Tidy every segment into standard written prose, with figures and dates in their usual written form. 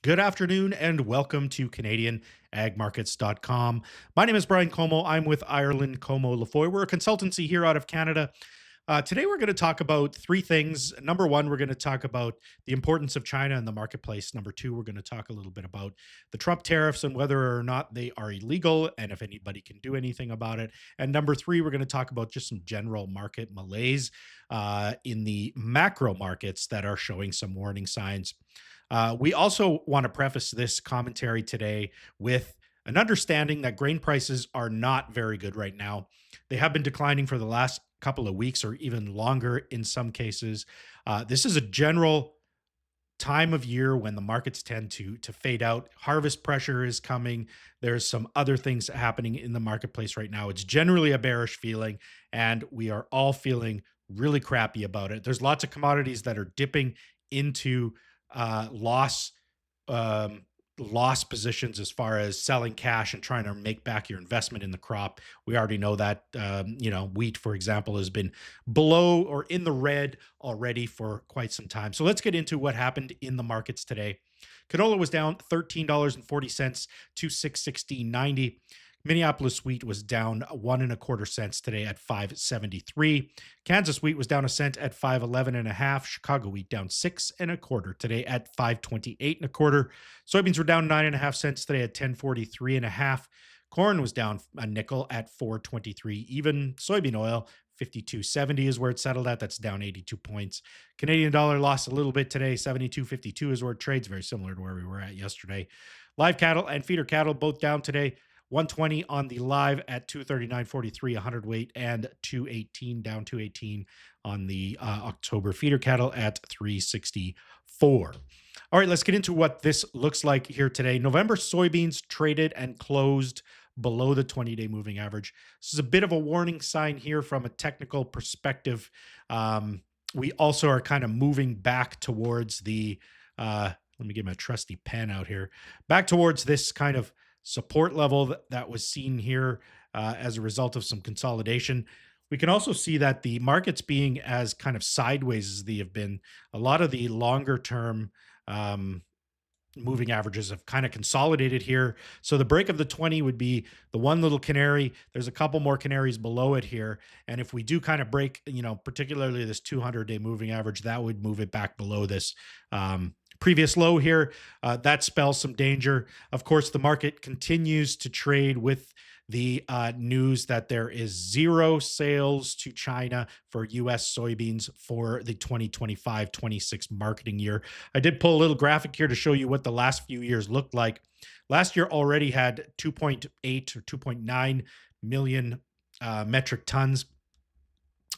Good afternoon and welcome to CanadianAgMarkets.com. My name is Brian Como. I'm with Ireland Como Lafoy. We're a consultancy here out of Canada. Today, we're going to talk about three things. Number one, we're going to talk about the importance of China in the marketplace. Number two, we're going to talk a little bit about the Trump tariffs and whether or not they are illegal and if anybody can do anything about it. And number three, we're going to talk about just some general market malaise in the macro markets that are showing some warning signs. We also want to preface this commentary today with an understanding that grain prices are not very good right now. They have been declining for the last couple of weeks or even longer in some cases. This is a general time of year when the markets tend to fade out. Harvest pressure is coming. There's some other things happening in the marketplace right now. It's generally a bearish feeling, and we are all feeling really crappy about it. There's lots of commodities that are dipping into uh, loss um, loss positions as far as selling cash and trying to make back your investment in the crop. We already know that wheat, for example, has been below or in the red already for quite some time. So let's get into what happened in the markets today. Canola was down $13.40 to 616.90. Minneapolis wheat was down one and a quarter cents today at 573. Kansas wheat was down a cent at 511 and a half. Chicago wheat down six and a quarter today at 528 and a quarter. Soybeans were down 9.5 cents today at 1043 and a half. Corn was down a nickel at 423. Even soybean oil 52.70 is where it settled at. That's down 82 points. Canadian dollar lost a little bit today. 72.52 is where it trades, very similar to where we were at yesterday. Live cattle and feeder cattle both down today. 120 on the live at 239.43 a hundredweight, and 218 down 218 on the October feeder cattle at 364. All right, let's get into what this looks like here today. November soybeans traded and closed below the 20-day moving average. This is a bit of a warning sign here from a technical perspective. We also are kind of moving back towards the let me get my trusty pen out here, back towards this kind of support level that was seen here as a result of some consolidation. We can also see that the markets being as kind of sideways as they have been, a lot of the longer term um, moving averages have kind of consolidated here. So the break of the 20 would be the one little canary. There's a couple more canaries below it here. And if we do kind of break, particularly this 200-day moving average, that would move it back below this previous low here. That spells some danger. Of course, the market continues to trade with the news that there is zero sales to China for US soybeans for the 2025-26 marketing year. I did pull a little graphic here to show you what the last few years looked like. Last year already had 2.8 or 2.9 million metric tons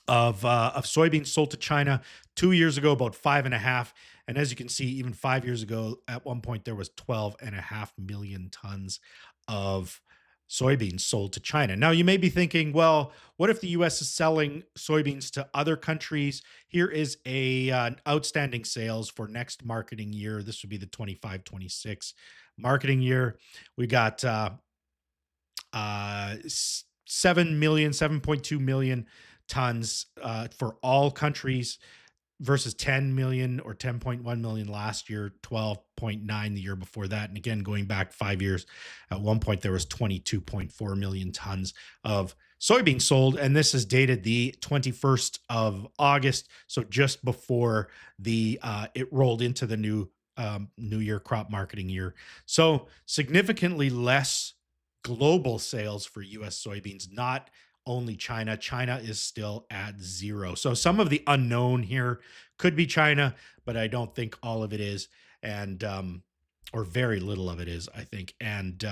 of soybeans sold to China. 2 years ago, about 5.5. And as you can see, even 5 years ago, at one point, there was 12.5 million tons of soybeans sold to China. Now, you may be thinking, well, what if the US is selling soybeans to other countries? Here is a outstanding sales for next marketing year. This would be the 25-26 marketing year. We got 7.2 million tons for all countries versus 10 million or 10.1 million last year, 12.9 the year before that. And again, going back 5 years, at one point there was 22.4 million tons of soybeans sold. And this is dated the 21st of August. So just before the it rolled into the new year crop marketing year. So significantly less global sales for US soybeans, not only China. China is still at zero. So some of the unknown here could be China, but I don't think all of it is. And, or very little of it is, I think. And,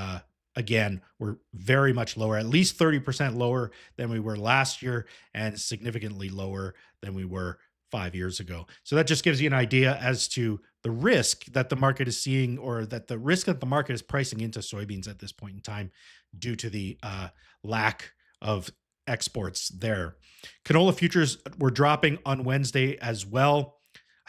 again, we're very much lower, at least 30% lower than we were last year, and significantly lower than we were 5 years ago. So that just gives you an idea as to the risk that the market is seeing, or that the risk that the market is pricing into soybeans at this point in time due to the lack of exports there. Canola futures were dropping on Wednesday as well.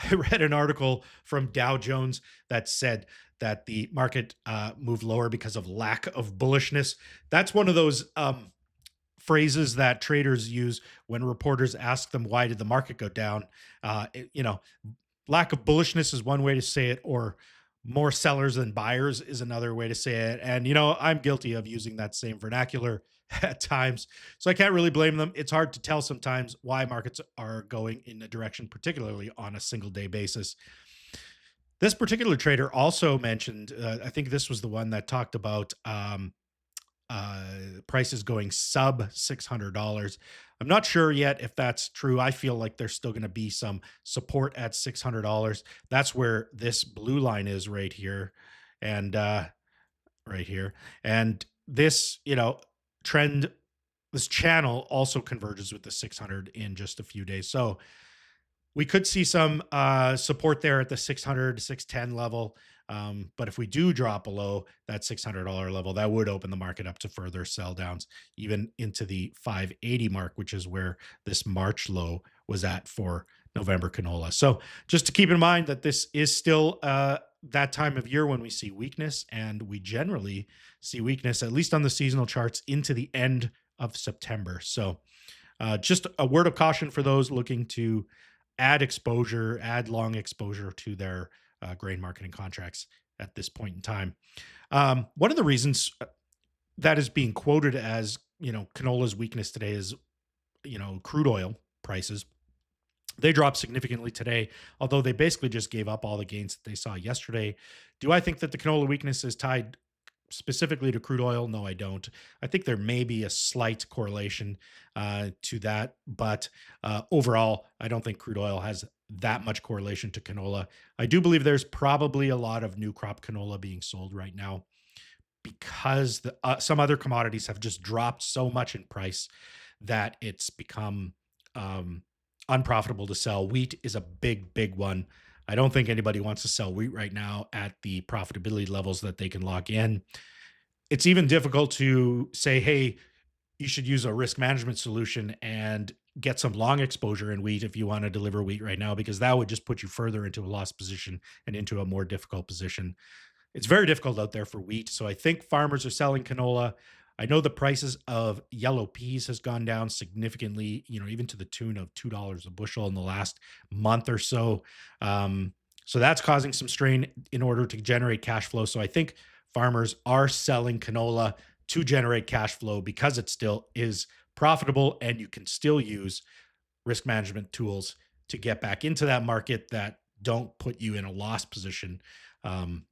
I read an article from Dow Jones that said that the market moved lower because of lack of bullishness. That's one of those phrases that traders use when reporters ask them, why did the market go down? Lack of bullishness is one way to say it, or more sellers than buyers is another way to say it. And, I'm guilty of using that same vernacular at times. So I can't really blame them. It's hard to tell sometimes why markets are going in a direction, particularly on a single day basis. This particular trader also mentioned, I think this was the one that talked about prices going sub $600. I'm not sure yet if that's true. I feel like there's still going to be some support at $600. That's where this blue line is right here. And right here. And this, trend, this channel also converges with the 600 in just a few days. So we could see some support there at the 600 to 610 level. But if we do drop below that $600 level, that would open the market up to further sell downs, even into the 580 mark, which is where this March low was at for November canola. So just to keep in mind that this is still that time of year when we see weakness, and we generally see weakness, at least on the seasonal charts, into the end of September. So just a word of caution for those looking to add exposure, add long exposure to their grain marketing contracts at this point in time. One of the reasons that is being quoted as, canola's weakness today is, crude oil prices. They dropped significantly today, although they basically just gave up all the gains that they saw yesterday. Do I think that the canola weakness is tied specifically to crude oil? No, I don't. I think there may be a slight correlation to that, but overall, I don't think crude oil has that much correlation to canola. I do believe there's probably a lot of new crop canola being sold right now because some other commodities have just dropped so much in price that it's become um, unprofitable to sell. Wheat is a big, big one. I don't think anybody wants to sell wheat right now at the profitability levels that they can lock in. It's even difficult to say, hey, you should use a risk management solution and get some long exposure in wheat if you want to deliver wheat right now, because that would just put you further into a loss position and into a more difficult position. It's very difficult out there for wheat. So I think farmers are selling canola. I know the prices of yellow peas has gone down significantly, even to the tune of $2 a bushel in the last month or so. So that's causing some strain in order to generate cash flow. So I think farmers are selling canola to generate cash flow because it still is profitable, and you can still use risk management tools to get back into that market that don't put you in a loss position. Um,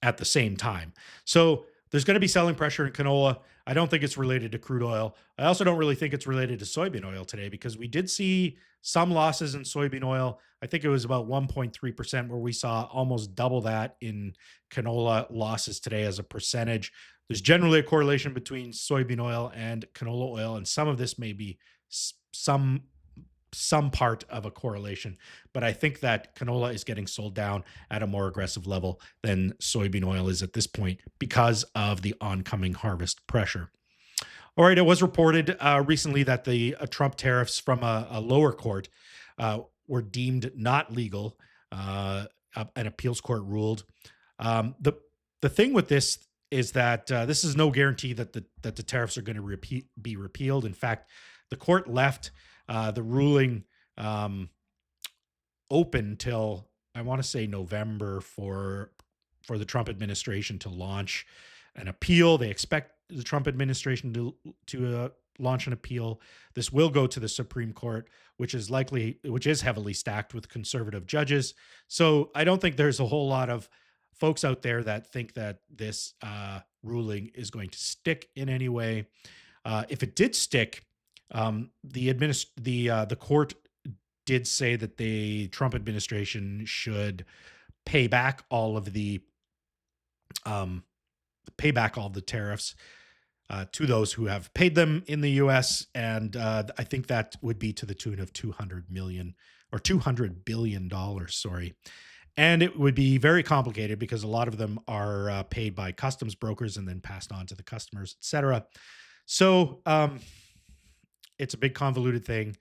at the same time. So there's going to be selling pressure in canola. I don't think it's related to crude oil. I also don't really think it's related to soybean oil today, because we did see some losses in soybean oil. I think it was about 1.3%, where we saw almost double that in canola losses today as a percentage. There's generally a correlation between soybean oil and canola oil, and some of this may be some part of a correlation, but I think that canola is getting sold down at a more aggressive level than soybean oil is at this point because of the oncoming harvest pressure. All right, it was reported recently that the Trump tariffs from a lower court were deemed not legal. An appeals court ruled. The thing with this is that this is no guarantee that the tariffs are going to be repealed. In fact, the court left the ruling um, open till, I want to say, November for the Trump administration to launch an appeal. They expect the Trump administration to launch an appeal. This will go to the Supreme Court, which is heavily stacked with conservative judges. So I don't think there's a whole lot of folks out there that think that this ruling is going to stick in any way. If it did stick, the court did say that the Trump administration should pay back all of the um, tariffs to those who have paid them in the U.S. And I think that would be to the tune of 200 million or $200 billion. Sorry. And it would be very complicated because a lot of them are paid by customs brokers and then passed on to the customers, etc. So it's a big convoluted thing.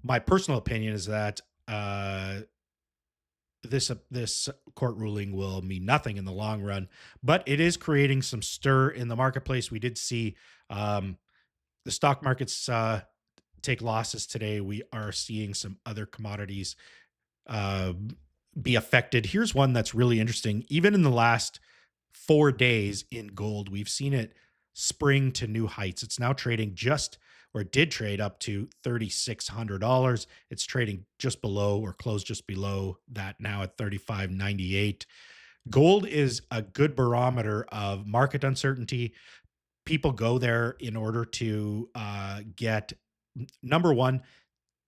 My personal opinion is that this court ruling will mean nothing in the long run, but it is creating some stir in the marketplace. We did see um, the stock markets take losses today. We are seeing some other commodities uh, be affected. Here's one that's really interesting. Even in the last 4 days in gold, we've seen it spring to new heights. It's now trading just, or it did trade up to $3,600. It's trading just below or closed just below that now at 35.98. Gold is a good barometer of market uncertainty. People go there in order to get number one,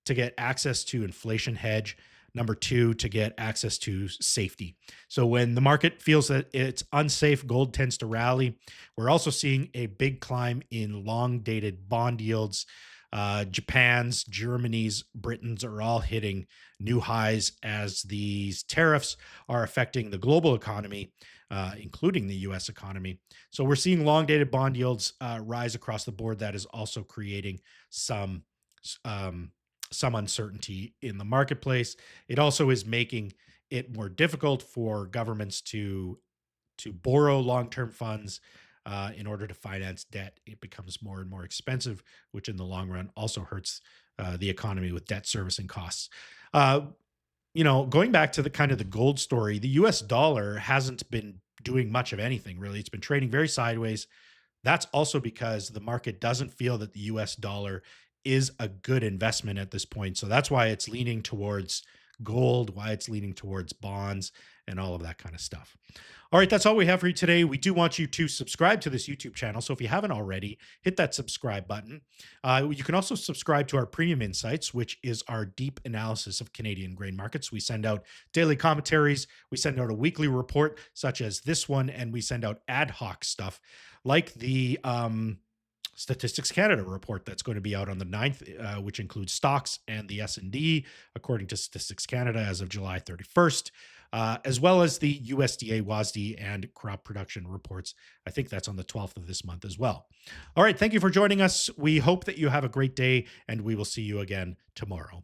to get access to inflation hedge. Number two, to get access to safety. So when the market feels that it's unsafe, gold tends to rally. We're also seeing a big climb in long dated bond yields. Japan's, Germany's, Britain's are all hitting new highs as these tariffs are affecting the global economy, including the US economy. So we're seeing long dated bond yields rise across the board. That is also creating some um, some uncertainty in the marketplace. It also is making it more difficult for governments to borrow long-term funds in order to finance debt. It becomes more and more expensive, which in the long run also hurts the economy with debt servicing costs. Uh, going back to the kind of the gold story, the US dollar hasn't been doing much of anything really. It's been trading very sideways. That's also because the market doesn't feel that the US dollar is a good investment at this point. So that's why it's leaning towards gold, why it's leaning towards bonds, and all of that kind of stuff. All right, that's all we have for you today. We do want you to subscribe to this YouTube channel. So if you haven't already, hit that subscribe button. You can also subscribe to our Premium Insights, which is our deep analysis of Canadian grain markets. We send out daily commentaries, we send out a weekly report, such as this one, and we send out ad hoc stuff like the Statistics Canada report that's going to be out on the 9th, which includes stocks and the S&D, according to Statistics Canada as of July 31st, as well as the USDA, WASDE, and crop production reports. I think that's on the 12th of this month as well. All right, thank you for joining us. We hope that you have a great day, and we will see you again tomorrow.